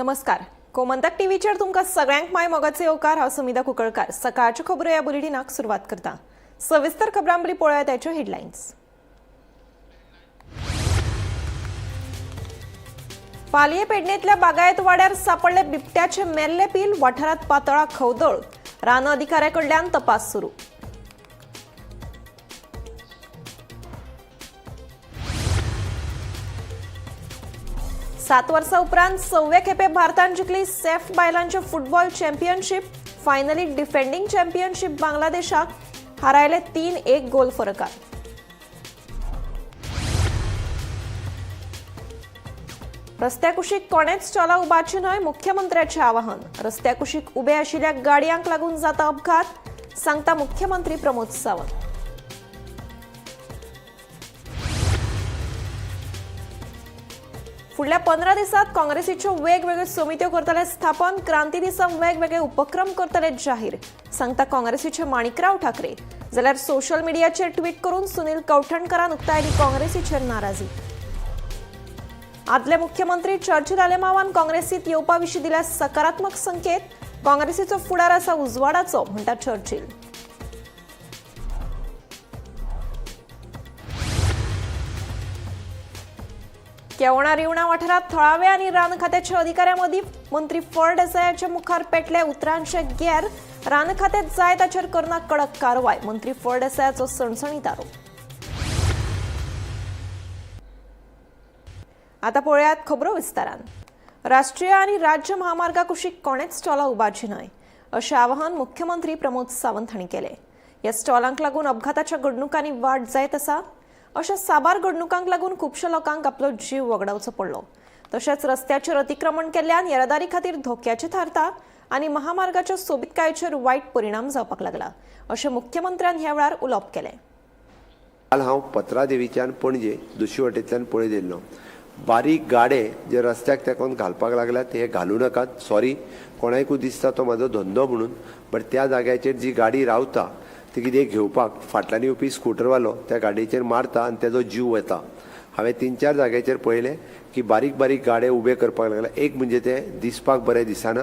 नमस्कार. कोमंतक टीव्हीचेर तुमकां सगळ्यांक माय मोगाचे येवकार. हांव सुमिता कुंकळकार. सकाळच्यो खबरो ह्या बुलेटिनाक सुरवात करता. सविस्तर खबरांबरी पळोवया त्याच्यो हेडलायन्स. पालये पेडणेंतल्या बागायत वाड्यार सापडले बिबट्याचे मेल्ले पील. वाठारांत पातळा खवदळ. रान अधिकाऱ्याकडल्यान तपास सुरू. सात वर्सां उपरांत 6व्या खेपे भारतान जिखली सॅफ बायलांचे football championship. Finally defending championship बांगलादेशाक हारायले 3-1 गोल फरकात. रस्त्या कुशीक कोणेच स्टॉलां उबारची न्हय, मुख्यमंत्र्याचें आवाहन. रस्त्या कुशीक उबे आशिल्ल्या गाडयांक लागून जाता अपघात, सांगता मुख्यमंत्री प्रमोद सावंत. फुडल्या 15 दिसांत काँग्रेसीच्यो वेगवेगळ्यो समित्यो करतले स्थापन. क्रांती दिसा वेगवेगळे उपक्रम करतले जाहीर, सांगता काँग्रेसीचे माणिकराव ठाकरे. जाल्यार सोशल मिडियाचेर ट्वीट करून सुनील कौठणकरान उक्तायली काँग्रेसीचेर नाराजी. आदले मुख्यमंत्री चर्चिल आलेमावान काँग्रेसीत येवपा विशीं दिल्या सकारात्मक संकेत. काँग्रेसीचो फुडार आसा उजवाडाचो, म्हणटा चर्चिल. केवणा रिवणा वाठारात थळावे आनी रान खात्याच्या अधिकाऱ्यां मदीं मंत्री फळदेसायाचे मुखार पेटले उतरांचे गॅर. रान खातें जाय ताचेर करना कडक कारवाय, मंत्री फळदेसायाचो सणसणीत आरोप. आता पळयात खबरो विस्तारान. राष्ट्रीय आनी राज्य महामार्गा कुशीक कोणेच स्टॉलां उबारची न्हय, अशें आवाहन मुख्यमंत्री प्रमोद सावंत हांणी केलें. ह्या स्टॉलांक लागून अपघाताच्या घडणुकांनी वाड जायत आसा. अशा साबार घडणुकांक लागून खुबशा लोकांक आपलो जीव वगडावचो पडलो. तशेंच रस्त्याचेर अतिक्रमण केल्ल्यान येरादारी खातीर धोक्याचें थारता आनी महामार्गाच्या सोबीतकायेचेर वायट परिणाम जावपाक लागला, अशें मुख्यमंत्र्यान ह्या वेळार उलोवप केलें. काल हांव पत्रादेवीच्यान पणजे दुसरे वटेंतल्यान पळय दिल्लो. बारीक गाडे जे रस्त्याक तेकोन घालपाक लागल्यात हे घालू नाकात. सॉरी, कोणाकूय दिसता तो म्हाजो धंदो म्हणून, बट त्या जाग्याचेर जी गाडी रावता ती कितें घेवपाक फाटल्यान येवपी स्कूटरवालो त्या गाडयेचेर मारता आनी तेजो जीव वता. हांवें 3-4 जाग्याचेर पळयलें की बारीक बारीक गाडे उबे करपाक लागला. एक म्हणजे ते दिसपाक बरें दिसना.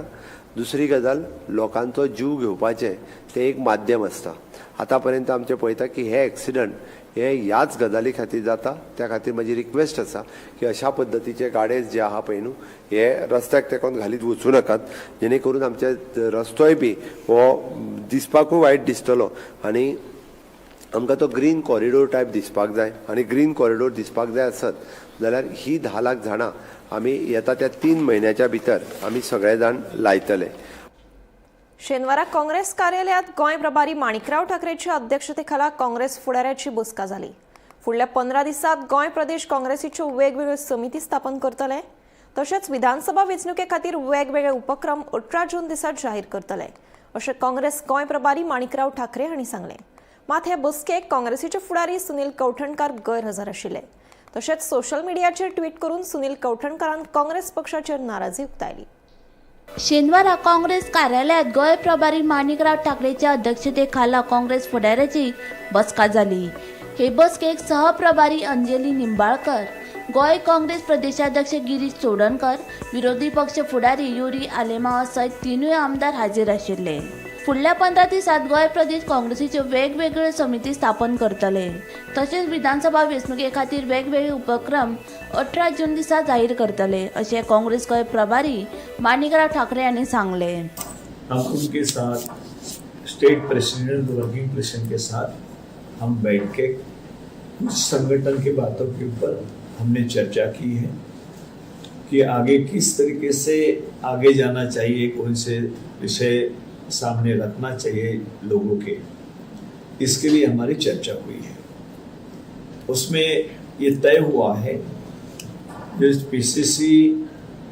दुसरी गजाल, लोकांचो जीव घेवपाचें तें एक माध्यम आसता. आतां पर्यंत आमचें पळयता की हे एक्सिडंट हे ह्याच गजाली खातीर जाता. त्या खातीर म्हजी रिक्वेस्ट आसा की अशा पद्दतीचे गाडे जे आहा पळय न्हू, हे रस्त्याक तेकोन घालीत वचूं नाकात, जेणे करून आमचे रस्तोय बी हो दिसपाकूय वायट दिसतलो आनी आमकां तो ग्रीन कॉरिडोर टायप दिसपाक जाय. आनी ग्रीन कॉरिडोर दिसपाक जाय आसत जाल्यार ही 10 लाख झाडां आमी येता त्या 3 म्हयन्याच्या भितर आमी सगळे जाण लायतले. शेनवारा काँग्रेस कार्यालयात गोंय प्रभारी माणिकराव ठाकरेच्या अध्यक्षतेखाला काँग्रेस फुडाऱ्याची बसका जाली. फुडल्या 15 दिसांत गोंय प्रदेश काँग्रेसीच्यो वेगवेगळ्यो समिती स्थापन करतले. तशेंच विधानसभा वेंचणुके खातीर वेगवेगळे उपक्रम 18 जून दिसा जाहीर करतले, अशें काँग्रेस गोंय प्रभारी माणिकराव ठाकरे हांणी सांगलें. मात हे बसकेक काँग्रेसीचे फुडारी सुनील कौठणकार गैरहजर आशिल्ले. तशेंच सोशल मिडियाचेर ट्वीट करून सुनील कौठणकारान काँग्रेस पक्षाचेर नाराजी उक्तायली. शेनवारा काँग्रेस कार्यालयात गोय प्रभारी माणिकराव ठाकरेच्या अध्यक्षतेखाला काँग्रेस फुडाऱ्याची बसका जाली. हे बसकेक सहप्रभारी अंजली निंबाळकर, गोय काँग्रेस प्रदेशाध्यक्ष गिरीश चोडणकर, विरोधी पक्ष फुडारी युरी आलेमाव सयत 3 आमदार हाजीर आशिल्ले. फुडल्या 15 दिसांत गोय प्रदेश काँग्रेसीच्यो वेगवेगळ्यो समिती स्थापन करतले. तशेंच विधानसभा वेंचणुके खातीर वेगवेगळे उपक्रम 18 जून दिसा जाहीर करतले, अशें काँग्रेस गोय प्रभारी माणिकराव ठाकरे हांणी सांगलें. हम उनके साथ स्टेट प्रेसिडेंट वर्किंग प्रेसिडेंट के साथ हम बैठ के कुछ संगठन की बातों के ऊपर हमने चर्चा की है कि आगे किस तरीके से आगे जाना चाहिए, कौन से विषय सामने रखना चाहिए लोगों के, इसके लिए हमारी चर्चा हुई है. उसमें ये तय हुआ है जो पीसीसी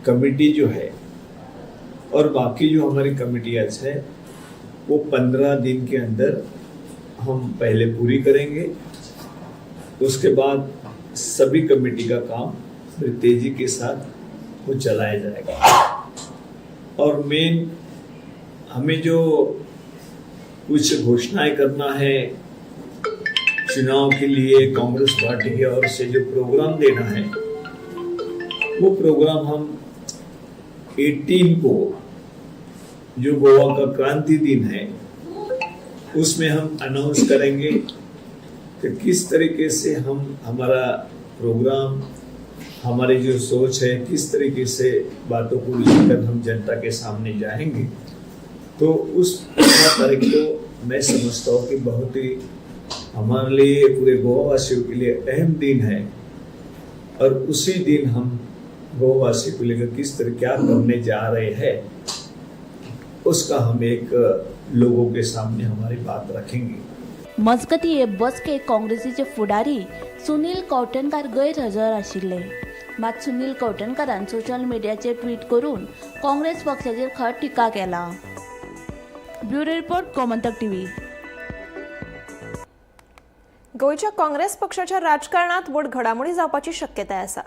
कमेटी जो है और बाकी जो हमारी कमेटियाँ हैं वो 15 दिन के अंदर हम पहले पूरी करेंगे. उसके बाद सभी कमेटी का काम बड़ी तेजी के साथ वो चलाया जाएगा. और मेन हमें जो कुछ घोषणाएं करना है चुनाव के लिए कांग्रेस पार्टी की ओर से जो प्रोग्राम देना है वो प्रोग्राम हम 18 को जो गोवा का क्रांति दिन है उसमें हम अनाउंस करेंगे कि किस तरीके से हम हमारा प्रोग्राम, हमारी जो सोच है, किस तरीके से बातों को लेकर हम जनता के सामने जाएंगे। तो उस 15 तारीख को मैं समझता हूँ कि बहुत ही हमारे लिए, पूरे गोवावासियों के लिए अहम दिन है और उसी दिन हम गोवावासियों को लेकर किस तरह क्या करने जा रहे हैं उसका हम एक लोगों के सामने हमारी बात रखेंगे। मजगती हे बसकेक काँग्रेसीचे फुडारी सुनील कौटणकार गैरहजर आशिल्ले। मात सुनील कौटणकारान सोशल मीडियाचेर ट्वीट करून काँग्रेस पक्षाचेर खर टिका केला। Bureau report Gomantak TV. गोंयच्या काँग्रेस पक्षाच्या राजकारणात व्हड घडामोडी जावपाची शक्यताय आसा।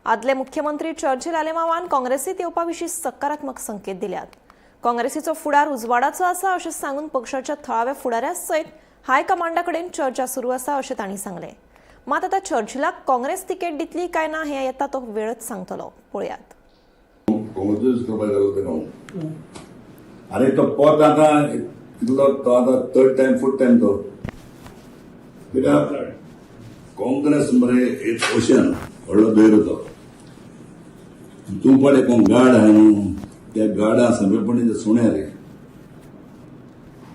आदले मुख्यमंत्री चर्चिल आलेमावान काँग्रेसीत येवपाविशीं सकारात्मक संकेत दिल्यात। काँग्रेसीचो फुडार उजवाडाचो आसा अशें सांगून पक्षाच्या थळाव्या फुडाऱ्या सयत हायकमांडाकडेन चर्चा सुरू आसा अशें तांणी सांगलें। मात आतां चर्चिलाक काँग्रेस तिकेट दितली काय ना हें येता तो वेळच सांगतलो। पळयात। अरे तो पद आता तो आता 3rd टाइम 4th टाइम तो कित्याक काँग्रेस मरे एक ओशन व्हडलो धैर्य तो तूं पडे कोण गाड आहा न्हू त्या गाडा समीपणी सुणे रे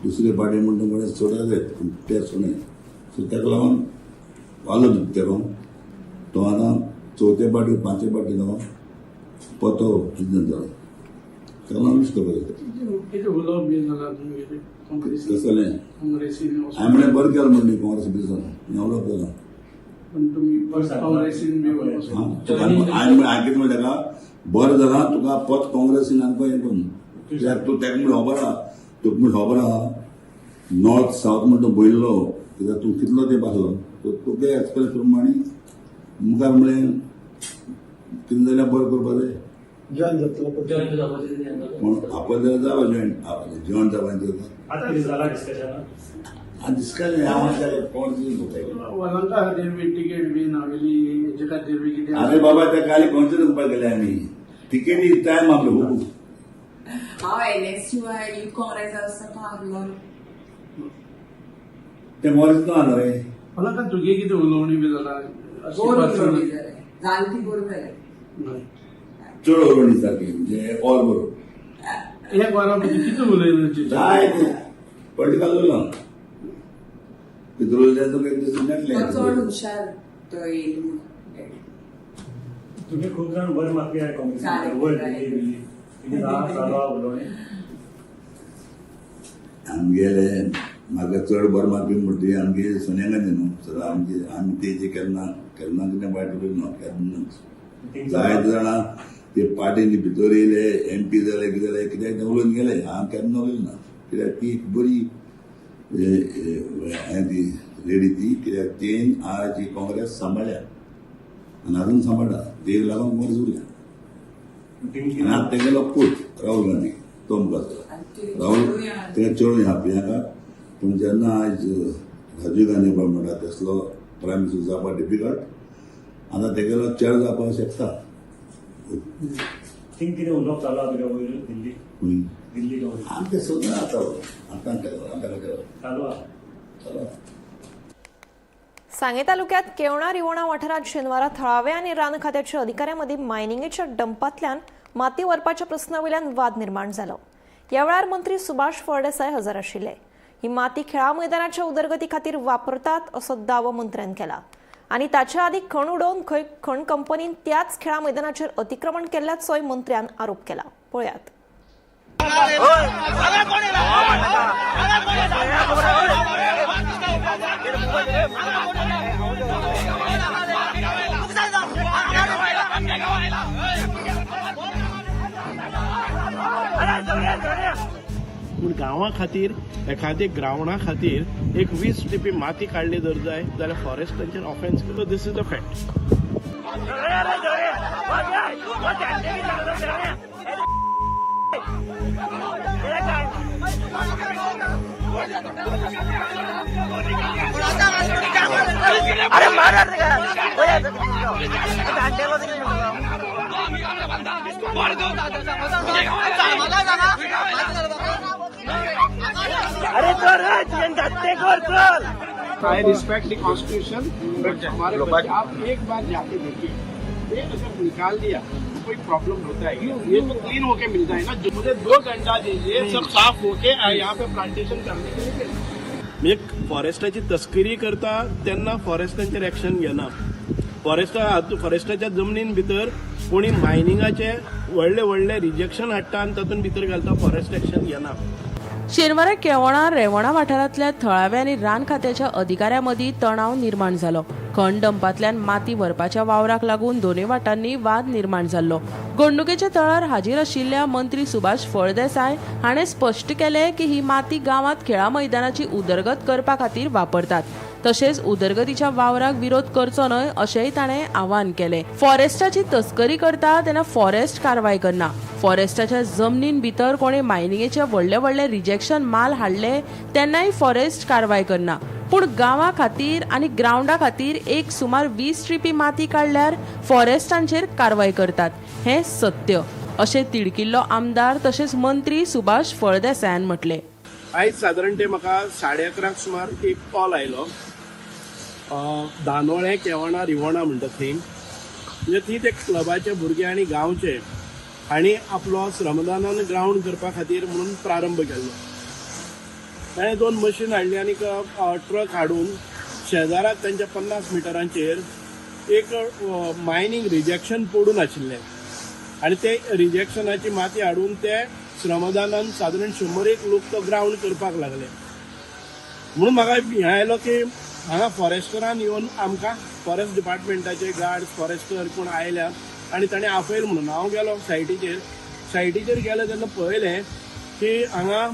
दुसरे पार्टी म्हणटा म्हणे सोडा रे ते सुणे सो ताका लागून वालो तेको तो आतां 4थ्या पार्टी 5थ्या पार्टी तो पतो कितें जालो ताका लागून किती उलोवप बी जाला तुमगे कसलें काँग्रेसीन हांवें बरें केलें म्हणली काँग्रेस बिजन डेवलप जाला पण तुम्ही काँग्रेसीन बी हांवें कितें म्हणलें ताका बरें जालां तुका पत काँग्रेसीन आनी हें करून कित्याक तूं ताका म्हण खबर आहा तुका म्हण खबर आहा नॉर्थ सावथ म्हणटा बयल्लो कित्याक तूं कितलो तेंप आसलो तुका एक्सप्रेस प्रमाणे मुखार म्हळें कितें जाल्यार बरें करपा जाय जॉइन जातलो पूण आपले जाल्यार जाला जॉयन जावपाचें डिस्कशन वलांका खातीर बी टिकेट बी नावेली हेजे खातीर बी कितें अरे बाबा त्या काली खंयचे करपाक गेले आमी तिकेटी टायम आपलो हांव एनएसयू यूथ काँग्रेस आसतना हारलो ते मोरीच ना रे वलांका तुगे कितें उलोवणी बी जाला जालें ती बरोबर जालें चड उलोवणी सारकी म्हणजे ऑल बरोबर एक वरा भितर कितें उलयलें जाय पॉलिटिकल उलोवं कितें उलयलें तुका एक दीस तो मेळटलें चड हुशार तो येयलो म्हणून तुम्ही खूप जण वर माफी आहे काँग्रेस वर दिल्ली आमगेले म्हाका चड बरें मार्की म्हणटा आमगे सोन्याक न्हू सो आमी तेजे केन्ना कितें वायट उलयलो केन्ना जायते जाणां ते पार्टीनी भितर येयले MP जाले कितें जालें कित्याक ते उलोवन गेले हांव केन्ना उलयना कित्याक ती एक बरी ती लेडी ती कित्याक तेन आज ही काँग्रेस सांबाळ्या आनी अजून सांबाळटा तेका लागून काँग्रेस उरल्या आनी आतां तेगेलो पूत राहुल गांधी तो मुखार राहुल तेका चड ह्या प्रियांका पूण जेन्ना आयज राजीव गांधी पळय म्हणटा तसलो प्रायम मिनिस्टर जावपाक डिफिकल्ट आतां तेगेलो चेअर जावपाक शकता थिंक कितें उलोवप चालू तुगे वयर दिल्ली दिल्ली आमी तें सोदना आतां केलो चालू आहा सांगे तालुक्यात केवणा रिवणा वाठारात शेनवारा थळावे आनी रान खात्याच्या अधिकाऱ्यांमदी मायनिंगेच्या डंपांतल्यान माती व्हरपाच्या प्रस्नावयल्यान वाद निर्माण जालो। ह्या वेळार मंत्री सुभाष फळदेसाय हजर आशिल्ले। ही माती खेळा मैदानाच्या उदरगती खातीर वापरतात असो दावो मंत्र्यान केला आनी ताच्या आदी खण उडोवन खण कंपनीन त्याच खेळा मैदानाचेर अतिक्रमण केल्ल्याचोय मंत्र्यान आरोप केला। पळयात। पूण गांवा खातीर एखाद्या ग्रावंडा खातीर एक 20 टिपी माती काडली जर जाय जाल्यार फॉरेस्टांचेर ऑफेन्स केलो दिस इज अ फॅक्ट अरे I respect the constitution, but हमारे बच्चे आप एक बार जाके देखिए, ये अगर निकाल दिया तो कोई प्रॉब्लम होता है? ये तो क्लीन होके मिलता है ना। जो मुझे 2 घंटा दीजिए, सब साफ होके यहाँ पे प्लांटेशन करने के लिए। म्हणजे फॉरेस्टाची तस्करी करता तेन्ना फॉरेस्टांचेर एक्शन घेना। फॉरेस्टाच्या जमनीन भितर कोणी मायनिंगाचे व्हडले व्हडले रिजेक्शन हाडटा आनी तातूंत भितर घालता, फॉरेस्ट एक्शन घेना। शेनवारा केवणा रेवणा वाठारांतल्या थळाव्या आनी रान खात्याच्या अधिकाऱ्यांमदीं तणाव निर्माण जालो। खण डंपांतल्यान माती व्हरपाच्या वावराक लागून दोनूय वाटांनी वाद निर्माण जाल्लो। घडणुकेच्या थळार हाजीर आशिल्ल्या मंत्री सुभाष फळदेसाय हाणें स्पश्ट केलें की ही माती गांवांत खेळा मैदानाची उदरगत करपा खातीर वापरतात, तशेंच उदरगतीच्या वावराक विरोध करचो न्हय अशेंय ताणें आवाहन केलें। फॉरेस्टाची तस्करी करता तेन्ना फॉरेस्ट कारवाय करना। फॉरेस्टाच्या जमनीन भितर कोणी मायनिंगेचे व्हडले व्हडले रिजेक्शन माल हाडले तेन्नाय फॉरेस्ट कारवाय करना, पूण गांवां खातीर आनी ग्राउंडा खातीर एक सुमार 20 ट्रिपी माती काडल्यार फॉरेस्टांचेर कारवाय करतात, हें सत्य अशें तिडकिल्लो आमदार तशेंच मंत्री सुभाष फळदेसायान म्हटलें। आयज साधारण ते म्हाका 11:30 सुमार एक कॉल आयलो, दानोळे केवणा रिवणा म्हणटा थंय, म्हणजे थंय ते क्लबाचे भुरगे आनी गांवचे हांणी आपलो श्रमदानान ग्राउंड करपा खातीर म्हणून प्रारंभ केल्लो। ताणें 2 मशीन हाडली आनी ट्रक हाडून शेजाराक तांच्या 50 मिटरांचेर एक मायनिंग रिजेक्शन पडून आशिल्लें आनी ते रिजेक्शनाची माती हाडून ते श्रमदानान साधारण 100 लोक तो ग्राउंड करपाक लागले। म्हणून म्हाका हें आयलो की हांगा फॉरेस्टरान येवन आमकां फॉरेस्ट डिपार्टमेंटाचे गार्ड फॉरेस्टर कोण आयल्या आनी ताणें आपयलो म्हणून हांव गेलो सायटीचेर गेलो तेन्ना पळयलें की हांगा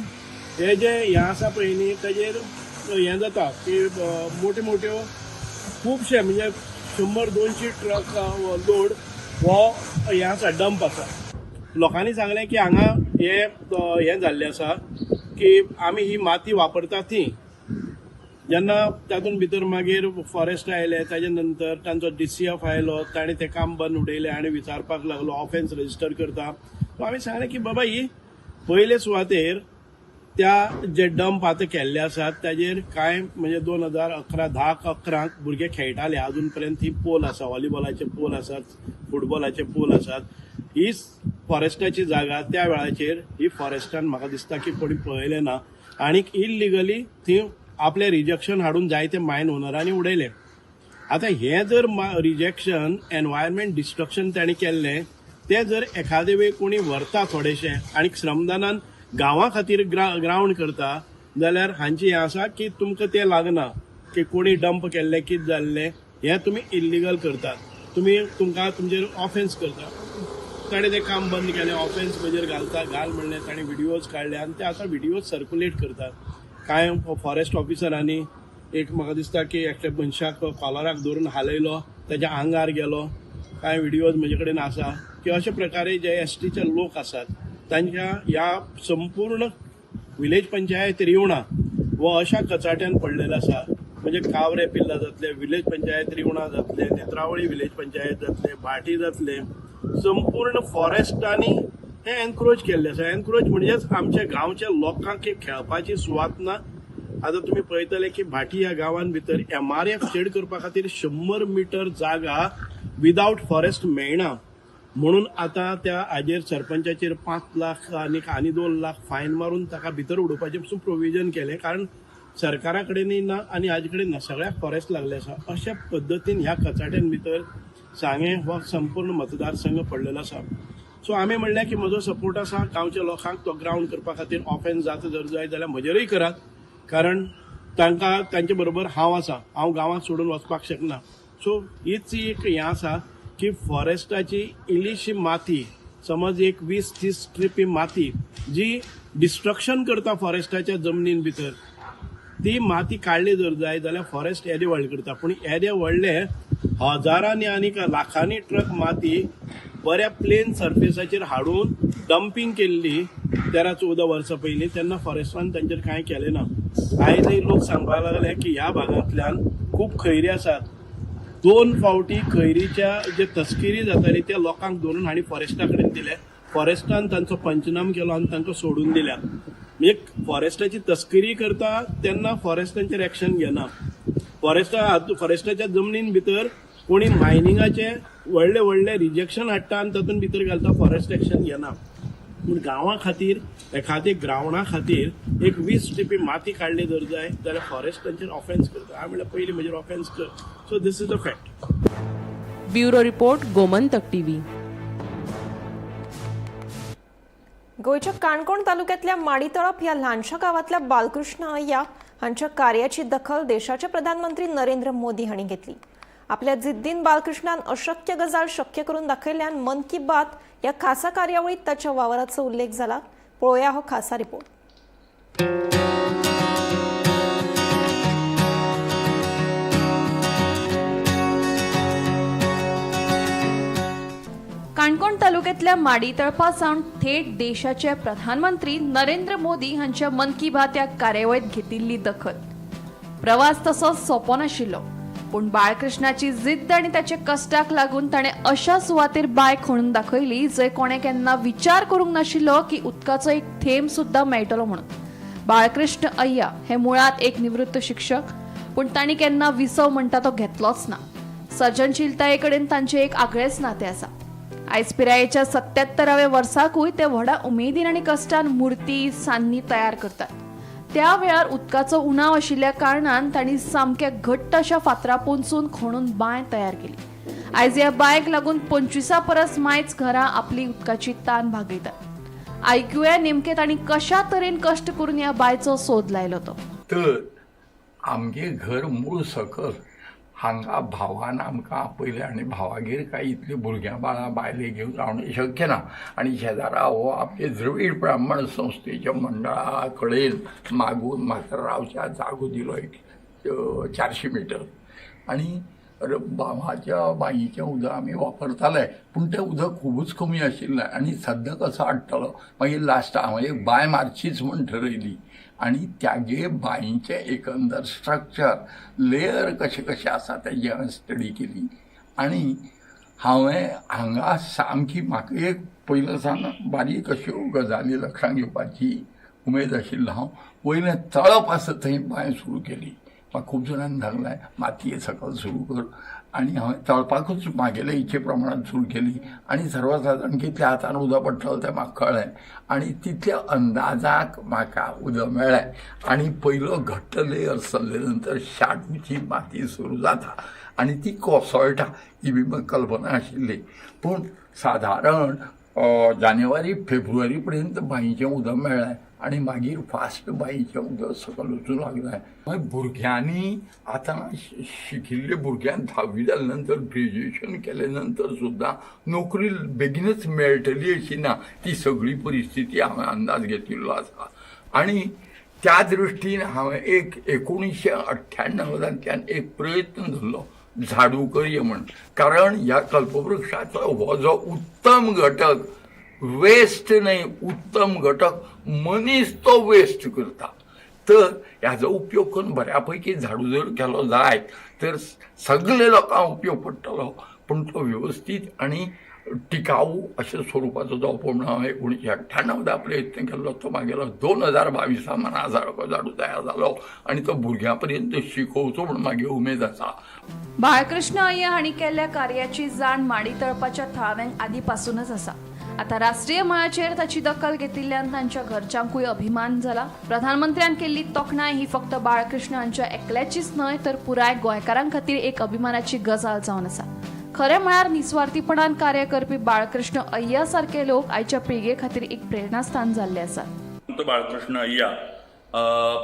हे जे हें आसा पळय न्ही ताजेर हें जाता की मोठ्यो मोठ्यो खुबशे म्हणजे 100-200 ट्रक लोड हो हें आसा डंप आसा। लोकांनी सांगलें की हांगा हें जाल्लें आसा की आमी ही माती वापरता ती। जेन्ना तातूंत भितर मागीर फॉरेस्ट आयले ताजे नंतर तांचो DCF आयलो, ताणें तें काम बंद उडयलें आनी विचारपाक लागलो ऑफेन्स रजिस्टर करता। सो आमी सांगलें की बाबा ही पयले सुवातेर त्या जे डंप आतां केल्ले आसात ताजेर कांय म्हणजे 2010-11 भुरगे खेळटाले, अजून पर्यंत ही पोल आसा, व्हॉलीबॉलाचे पोल आसात, फुटबॉलाचे पोल आसात। ही फॉरेस्टाची जागा त्या वेळाचेर ही फॉरेस्टान म्हाका दिसता की कोणी पळयलें ना आनी इल्लिगली थंय आपले रिजेक्शन हाडून जायते मायन ओनरांनी उडयले। आतां हें जर रिजेक्शन एनवायरमेंट डिस्ट्रक्शन ताणें केल्लें तें जर एखादे वेळ कोणी व्हरता थोडेशें आनी श्रमदानान गांवां खातीर ग्राउंड करता जाल्यार हांची हें आसा की तुमकां तें लागना की कोणी डंप केल्लें कितें जाल्लें, हें तुमी इल्लिगल करतात, तुमकां तुमचेर ऑफेन्स करता। ताणें तें काम बंद केलें, ऑफेन्स म्हजेर घाल म्हणलें, ताणें व्हिडियोज काडले आनी ते आतां व्हिडियोज सर्क्युलेट करतात। कांय फॉरेस्ट ऑफिसरांनी एक म्हाका दिसता की एकट्या मनशाक कॉलराक धरून हालयलो, तेज्या आंगार गेलो, कांय व्हिडियोज म्हजे कडेन आसा की अशे प्रकारे जे STचे लोक आसात तांच्या ह्या संपूर्ण विलेज पंचायत रिवणा वो अशा कचाट्यान पडलेलो आसा। म्हणजे कावरे पिल्ला जातले, विलेज पंचायत रिवणा जातले, नेत्रावळी विलेज पंचायत जातले, भाटी जातले, संपूर्ण फॉरेस्टांनी हे एनक्रोच केल्ले आसा। एनक्रोच म्हणजेच आमच्या गांवच्या लोकांक खेळपाची सुवात ना। आता तुम्ही पळयतले की भाटी ह्या गांवांत भितर MRF शेड करपा खातीर 100 मीटर जागा विदाउट फॉरेस्ट मेळना म्हणून आता त्या हाजेर सरपंचाचेर 5 लाख आनी 2 लाख फायन मारून ताका भितर उडोवपाचें पसून प्रोविजन केलें, कारण सरकारा कडेनय ना आनी हाजे कडेन ना, सगळ्याक फॉरेस्ट लागले आसा। अशा पद्दतीन ह्या कचाट्यान भितर सांगे हो संपूर्ण मतदारसंघ पडलेलो आसा। सो आमी म्हणलें की म्हजो सपोर्ट आसा गांवच्या लोकांक तो ग्राउंड करपा खातीर ऑफेन्स जाता जर जाय जाल्यार म्हजेरूय करात, कारण तांकां तांचे बरोबर हांव आसा, हांव गांवांत सोडून वचपाक शकना। सो हीच एक हें आसा की फॉरेस्टाची इल्लीशी माती, समज एक 20-30 ट्रिपी माती जी डिस्ट्रक्शन करता फॉरेस्टाच्या जमनीन भितर, ती माती काडली जर जाय जाल्यार फॉरेस्ट येदे व्हडले करता। पूण येदे व्हडले हजारांनी आनी लाखांनी ट्रक माती बऱ्या प्लेन सरफेसाचेर हाडून डंपिंग केल्ली 13-14 वर्सां पयलीं, तेन्ना फॉरेस्टान तांचेर कांय केलें ना। आयजय लोक सांगपाक लागले की ह्या भागांतल्यान खूब खैरी आसात 2 फावटी खैरीच्या जे तस्किरी जाताली त्या लोकांक धरून हांणी फॉरेस्टा कडेन दिले. फॉरेस्टान तांचो पंचनाम केलो आनी तांकां सोडून दिल्या. म्हणजे फॉरेस्टाची तस्करी करता तेन्ना फॉरेस्टांचेर एक्शन घेना. फॉरेस्टाच्या जमनीन भितर कोणी मायनिंगाचे व्हडले व्हडले रिजेक्शन हाडटा आनी तातूंत भितर घालता, फॉरेस्ट एक्शन घेना. पूण गांवा खातीर एखाद्या ग्रावंडा खातीर एक 20 टिपी माती काडली जर जाय जाल्यार फॉरेस्ट तांचेर ऑफेन्स करता. हांवें म्हणल्यार पयलीं म्हजेर ऑफेन्स कर. So this is a fact. Bureau report, Gomantak TV. गोंयच्या काणकोण तालुक्यातल्या माडीतळप ह्या ल्हानशा गावातल्या बालकृष्ण अय्या हांच्या कार्याची दखल देशाचे प्रधानमंत्री नरेंद्र मोदी हांणी घेतली. आपल्या जिद्दीन बालकृष्णान अशक्य गजाल शक्य करून दाखयल्यान मन की बात ह्या खासा कार्यावळीत ताच्या वावराचो उल्लेख जाला. पळोवया हो खासा रिपोर्ट. काणकोण तालुक्यातल्या माडीतळपा सावन थेट देशाचे प्रधानमंत्री नरेंद्र मोदी हांच्या मन की बात या कार्यावळीत घेतिल्ली दखल. प्रवास तसो सोपो नाशिल्लो, पूण बाळकृष्णाची जिद्द आनी ताचे कश्टाक लागून ताणें अशा सुवातेर बाय खणून दाखयली जंय कोणें केन्ना विचार करूंक नाशिल्लो की उदकाचो एक थेंब सुद्दां मेळटलो म्हणून. बाळकृष्ण अय्या हे मुळात एक निवृत्त शिक्षक, पूण तांणी केन्ना विसव म्हणटा तो घेतलोच ना. सर्जनशीलताये कडेन तांचें एक आगळेंच नातें आसा. आयज पिरायेच्या 77व्या वर्साकूय ते व्हडा उमेदीन आनी कश्टान मुर्ती सान्नी तयार करतात. त्या वेळार उदकाचो उणाव आशिल्ल्या कारणान तांणी सामक्या घट्ट अशा फातरा पोंदसून खणून बांय तयार केली. आयज ह्या बांयक लागून 25 परस मायज घरां आपली उदकाची तान भागयतात. आयकुया नेमके तांणी कशा तरेन कश्ट करून ह्या बांयचो सोद लायलो तो. तर आमगे घर मूळ सकल हांगा भावान आमकां आपयलें आनी भावागेर काय इतली भुरग्यां बाळां बायले घेवन रावणें शक्य ना. आनी शेजारा हो आपले द्रवीड ब्राह्मण संस्थेच्या मंडळा कडेन मागून म्हाका रावच्या जागो दिलो एक 400 मीटर. आनी भावाच्या बांयचें उदक आमी वापरताले, पूण तें उदक खूबच कमी आशिल्लें आनी सद्दां कसो हाडटलो. मागीर लास्टाक हांवें एक बांय मारचीच म्हूण थारायली आनी त्यागे बांयचें एकंदर स्ट्रक्चर लेयर कशें कशें आसा तेजी हांवें स्टडी केली. आनी हांवें हांगा सामकी म्हाका एक पयलो सावन बारीक अश्यो गजाली लक्षांत घेवपाची उमेद आशिल्लो. हांव वयलें तळप आसा थंय बांय सुरू केली. म्हाका खूब जाणांनी सांगलें मातये सकयल सुरू कर, आनी हांवें तळपाकूच म्हागेले इच्छे प्रमाणात सुरू केली. आनी सर्वसाधारण कितल्या हातान उदक पडटलें तें म्हाका कळ्ळें आनी तितल्या अंदाजाक म्हाका उदक मेळ्ळें. आनी पयलो घट्ट लेयर सरले नंतर शाडूची माती सुरू जाता आनी ती कोसळटा ही बी म्हाका कल्पना आशिल्ली. पूण साधारण जानेवारी फेब्रुवारी पर्यंत बांयचें उदक मेळ्ळें आनी मागीर फास्ट बांयचें उदक सकयल वचूंक लागलें. भुरग्यांनी आतां शिकिल्ल्या भुरग्यांक 10वी जाले नंतर ग्रॅज्युएशन केले नंतर सुद्दां नोकरी बेगीनच मेळटली अशी ना, ती सगळी परिस्थिती हांवें अंदाज घेतिल्लो आसा. आनी त्या दृश्टीन हांवें एक 1998तल्यान एक प्रयत्न धरलो झाडू करया म्हण. कारण ह्या कल्पवृक्षाचो हो जो उत्तम घटक वेस्ट न्हय, उत्तम घटक मनीस तो वेस्ट करता. तर ह्याचो उपयोग करून बऱ्या पैकी झाडू जर केलो जायत तर सगळे लोकांक उपयोग पडटलो, पूण तो व्यवस्थीत आनी टिकाऊ अशा स्वरूपाचो जावपो म्हणून हांवें 1998 प्रयत्न केल्लो. तो मागेलो 2022 मनासारको झाडू तयार जालो आनी तो भुरग्यां पर्यंत शिकोवचो म्हणून म्हागे उमेद आसा. बाळकृष्ण अय्या हांणी केल्ल्या कार्याची जाण माडीतळपाच्या थळाव्यांक आदी पासूनच आसा. आता राष्ट्रीय मळाचेर ताची दखल घेतिल्ल्यान तांच्या घरच्यांकूय अभिमान जाला. प्रधानमंत्र्यान केल्ली तोखणाय ही फक्त बाळकृष्ण हांच्या एकल्याचीच न्हय तर पुराय गोंयकारां खातीर एक अभिमानाची गजाल जावन आसा. खरें म्हळ्यार निस्वार्थीपणान कार्य करपी बाळकृष्ण अय्या सारखे लोक आयच्या पिळगे खातीर एक प्रेरणास्थान जाल्ले आसात. बाळकृष्ण अय्या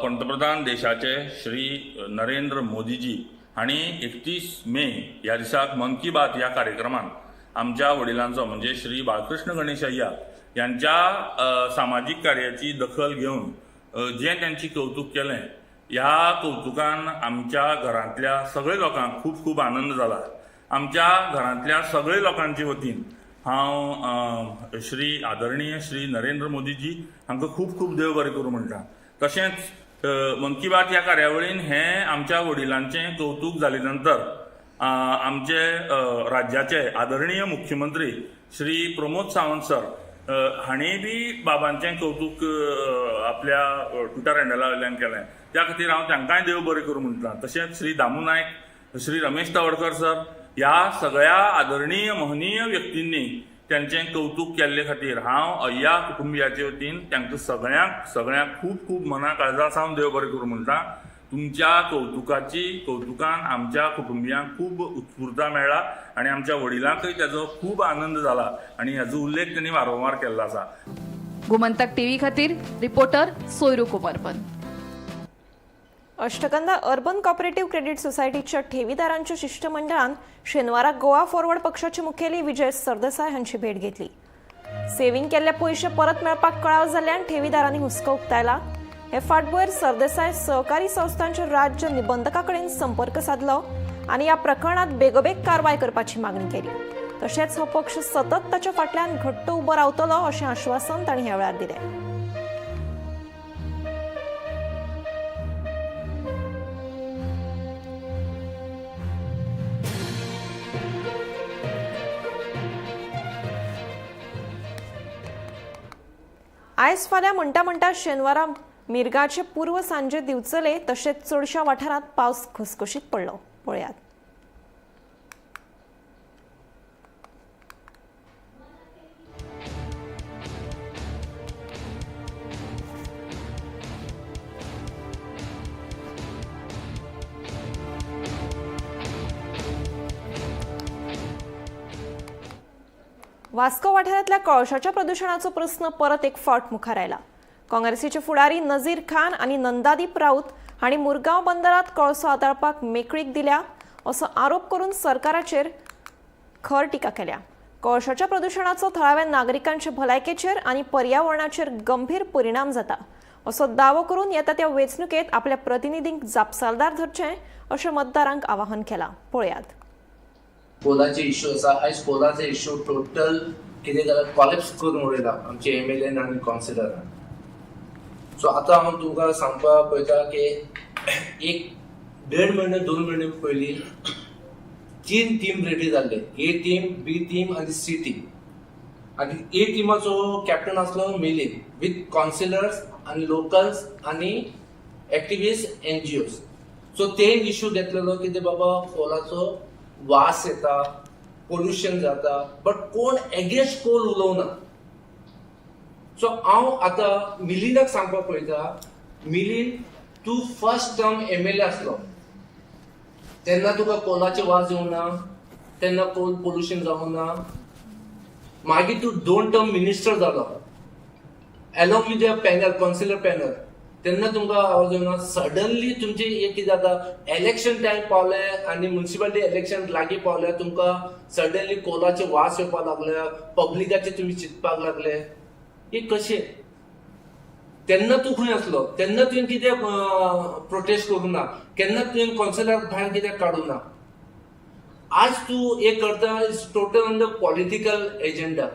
पंतप्रधान देशाचे श्री नरेंद्र मोदीजी हांणी 31 मे ह्या दिसाक मन की बात ह्या कार्यक्रमान आमच्या वडिलांचो म्हणजे श्री बाळकृष्ण गणेश अय्या यांच्या सामाजिक कार्याची दखल घेवन जे त्यांची कौतुक केलें, ह्या कौतुकान आमच्या घरांतल्या सगळे लोकांक खूब खूब आनंद जाला. आमच्या घरांतल्या सगळे लोकांच्या वतीन हांव श्री आदरणीय श्री नरेंद्र मोदीजी हांकां खूब खूब देव बरें करूं म्हणटा. तशेंच मन की बात ह्या कार्यावळीन हें आमच्या वडिलांचें कौतुक जाले नंतर आमचे राज्याचे आदरणीय मुख्यमंत्री श्री प्रमोद सावंत सर हांणी बी बाबांचें कौतुक आपल्या ट्विटर हँडला वयल्यान केलें. त्या खातीर हांव तांकांय देव बरें करूं म्हणटा. तशेंच श्री दामू नायक, श्री रमेश तवडकर सर ह्या सगळ्या आदरणीय महनीय व्यक्तींनी त्यांचें कौतुक केल्ले खातीर हांव अय्या कुटुंबियाचे वतीन तांकां सगळ्यांक खूब खूब मना काळजा सावन देव बरें करूं म्हणटा. तुमच्या कौतुकान आमच्या कुटुंबियांक खूब उत्स्फूर्ता मेळ्ळा आनी आमच्या वडिलांकय ताजो खूब आनंद जाला आनी हाजो उल्लेख त्यांनी वारंवार केल्लो आसा. गोमंतक टीव्ही खातीर रिपोर्टर सोयरू कुमारपन. अष्टगंधा अर्बन कॉपरेटिव्ह क्रेडिट सोसायटीच्या ठेवीदारांच्या शिष्टमंडळान शेनवारा गोवा फॉरवर्ड पक्षाचे मुखेली विजय सरदेसाय हांची भेट घेतली. सेव्हिंग केल्ले पयशे परत मेळपाक कळाव जाल्ल्यान ठेवीदारांनी हुस्को उक्तायला. हे फाटभुंयेर सरदेसाय सहकारी संस्थांच्या राज्य निबंधका कडेन संपर्क साधलो आनी ह्या प्रकरणात बेगोबेग कारवाय करपाची मागणी केली. तशेंच हो पक्ष सतत ताच्या फाटल्यान घट्ट उबो रावतलो अशें आश्वासन तांणी ह्या वेळार दिलें. आयज फाल्यां म्हणटा शेनवारा मिरगाचे पूर्व सांजे दिवचले तशेंच चडशा वाठारांत पावस घसघशीत पडलो. पळयात. वास्को वाठारांतल्या कळशाच्या प्रदूषणाचो प्रस्न परत एक फावट मुखार आयला. काँग्रेसीचे फुडारी नजीर खान आनी नंदादीप राऊत हांणी मुरगांव बंदरात कळसो हाताळपाक मेकळीक दिल्या असो आरोप करून सरकाराचेर खर टिका केल्या. कळशाच्या प्रदूषणाचो थळाव्या नागरिकांचे भलायकेचेर आनी पर्यावरणाचेर गंभीर परिणाम जाता असो दावो करून येता त्या वेंचणुकेत आपल्या प्रतिनिधींक जापसालदार धरचें अशें मतदारांक आवाहन केलां. पळयात. पोलाचे इश्यू आसा. आयज पोलाचे इश्यू टोटल कितें जाल्यार कॉलेप्स करून उडयला आमचे MLA आनी कावन्सिलरान. सो आतां हांव तुमकां सांगपाक पळयता की 1.5 म्हयने 2 म्हयने पयलीं 3 टीम रेडी जाल्ले. A टीम, B टीम आनी C टीम. आनी A टीमाचो कॅप्टन आसलो मिलिंद विथ कावन्सिलर्स आनी लोकल्स आनी एक्टिविस्ट NGOs. सो ते इश्यू घेतलेलो कितें बाबा पोलाचो वास येता, पोल्युशन जाता, बट कोण एगेन्स्ट कोल उलोवना. सो हांव आतां मिलिंदाक सांगपाक पळयता, मिलिंद तूं फर्स्ट टर्म MLA आसलो तेन्ना तुका कोलाचे वास येवंक ना, तेन्ना कोल पोल्युशन जावंक ना. मागीर तूं 2 टर्म मिनिस्टर जालो along with the panel, councillor panel, तेन्ना तुमकां आवाज येवना. सडनली तुमचे एक कितें जाता, इलेक्शन टायम पावले आनी म्युनिसिपालिटी इलेक्शन लागीं पावले, तुमकां सडनली कोलाचे वास येवपाक लागले, पब्लिकाचे तुमी चिंतपाक लागले. हे कशें? तेन्ना तूं खंय आसलो? तेन्ना तुवें कितें प्रोटेस्ट करूं ना? केन्ना तुवें कावन्सिलराक भायर कित्याक काडूं ना? आज तूं एक करता is total on the political agenda.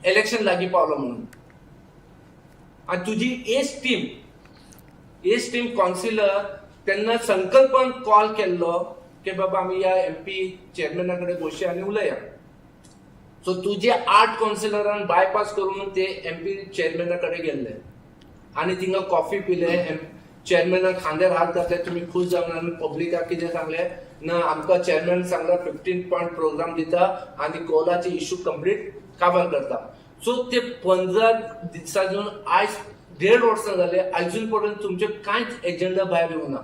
Election लागीं पावलो म्हणून. आनी तुजी एज टीम कावन्सिलर तेन्ना संकल्पान कॉल केल्लो की बाबा आमी ह्या MP चेअरमॅना कडेन बसया आनी उलया. सो तुजे 8 कावन्सिलरान बायपास करून ते MP चेअरमॅना कडेन गेल्ले आनी थिंगा कॉफी पिले. चेअरमॅनाक खांद्यार हात घातले, तुमी खूश जावन आनी पब्लिकाक कितें सांगले ना, आमकां चेअरमॅन सांगला 15 पॉयंट प्रोग्राम दिता आनी कोलाचे इश्यू कंप्लीट काबार करता. सो ते 15 दिसांसून आयज 1.5 वर्सां जाले, अजून पर्यंत तुमचे कांयच एजेंडा भायर येवना.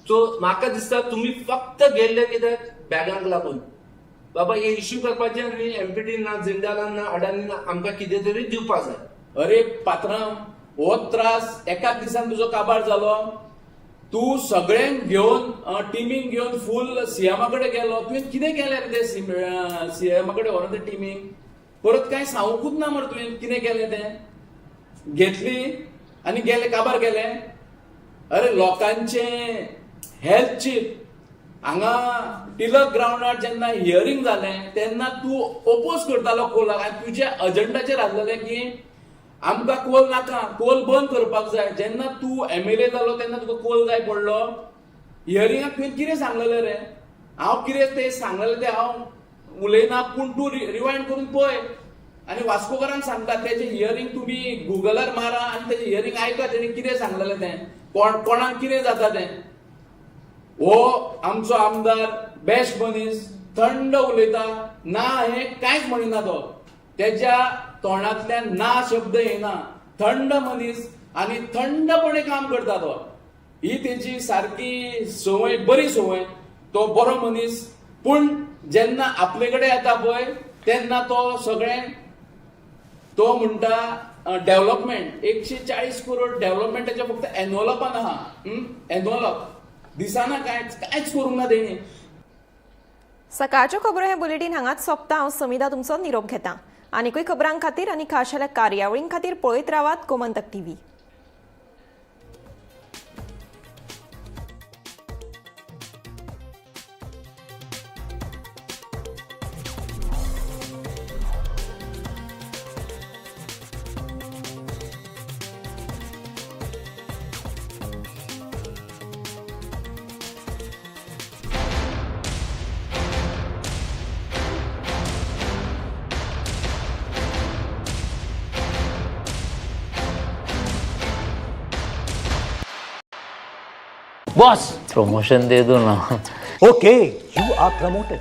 सो म्हाका दिसता तुमी फक्त गेल्ले कित्याक बॅगांक लागून. बाबा हे इश्यू करपाचे आनी MPD ना, जिंदालान ना, अडानी ना, आमकां कितें तरी दिवपाक जाय. अरे पात्रांव, हो त्रास एकाच दिसान तुजो काबार जालो. तूं सगळ्यांक घेवन टिमीक घेवन फूल CMA कडेन गेलो. तुवें कितें केलें रे ते CMA कडेन व्हरोन ते टिमीक? परत कांय सांगूंकूच ना मरे तुवें कितें केलें तें. घेतली आनी गेले, काबार केले. अरे लोकांचे हेल्थ चीफ हांगा टिलक ग्राउंडार जेन्ना हियरिंग जालें तेन्ना तूं ओपोज करतालो कोलाक आनी तुज्या अजेंडाचेर आसलेलें की आमकां कोल नाका, कोल बंद करपाक जाय. जेन्ना तूं MLA जालो तेन्ना तुका कोल जाय पडलो. हियरिंगाक तुवें कितें सांगलेलें रे? हांव कितें तें सांगलेलें तें हांव उलयना, पूण तूं रिवायंड करून पळय आनी वास्कोकारांक सांगता तेजें हियरिंग तुमी गुगलार मारा आनी तेजें हियरिंग आयका तेणें कितें सांगलेलें तें, कोणाक कितें जाता तें. हो आमचो आमदार बेस्ट मनीस, थंड उलयता, ना हें कांयच म्हणिना तो, तेज्या तोंडांतल्यान ना शब्द येना, थंड मनीस आनी थंडपणे काम करता तो. ही तेजी सारकी संवय, बरी संवय. तो बरो मनीस, पूण जेन्ना आपले कडेन येता पळय तेन्ना तो सगळें तो म्हणटा डेव्हलपमेंट 140 करोड डेव्हलपमेंटाचे फक्त एनवलपान आहा. एनवलप दिसाना कांयच करूंक ना तेणी. सकाळच्यो खबरो हे बुलेटिन हांगाच सोंपता. हांव समिधा तुमचो निरोप घेता. आनीकूय खबरां खातीर आनी खाशेल्या कार्यावळीं खातीर पळयत रावात गोमंतक टीव्ही. बॉस प्रमोशन दे दो ना. Okay, you are promoted.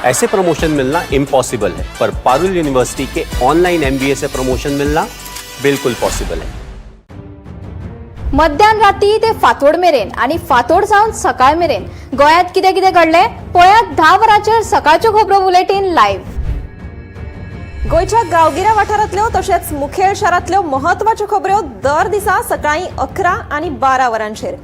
ऐसे प्रमोशन मिलना इम्पॉसिबल है, पर पारुल यूनिवर्सिटी के ऑनलाइन MBA से प्रमोशन मिलना बिल्कुल पॉसिबल है. मध्यान राती ते फातोड मेरेन आणि फातोड सावन सकाळ मेरेन गोंयांत कितें कितें घडलें पळयात 10 वरांचेर सकाळच्यो खबरो बुलेटिन लायव्ह. गोंयच्या गांवगिऱ्या वाठारांतल्यो तशेंच मुखेल शारांतल्यो महत्वाच्यो खबरो दर दिसा सकाळीं 11 आनी 12 वरांचेर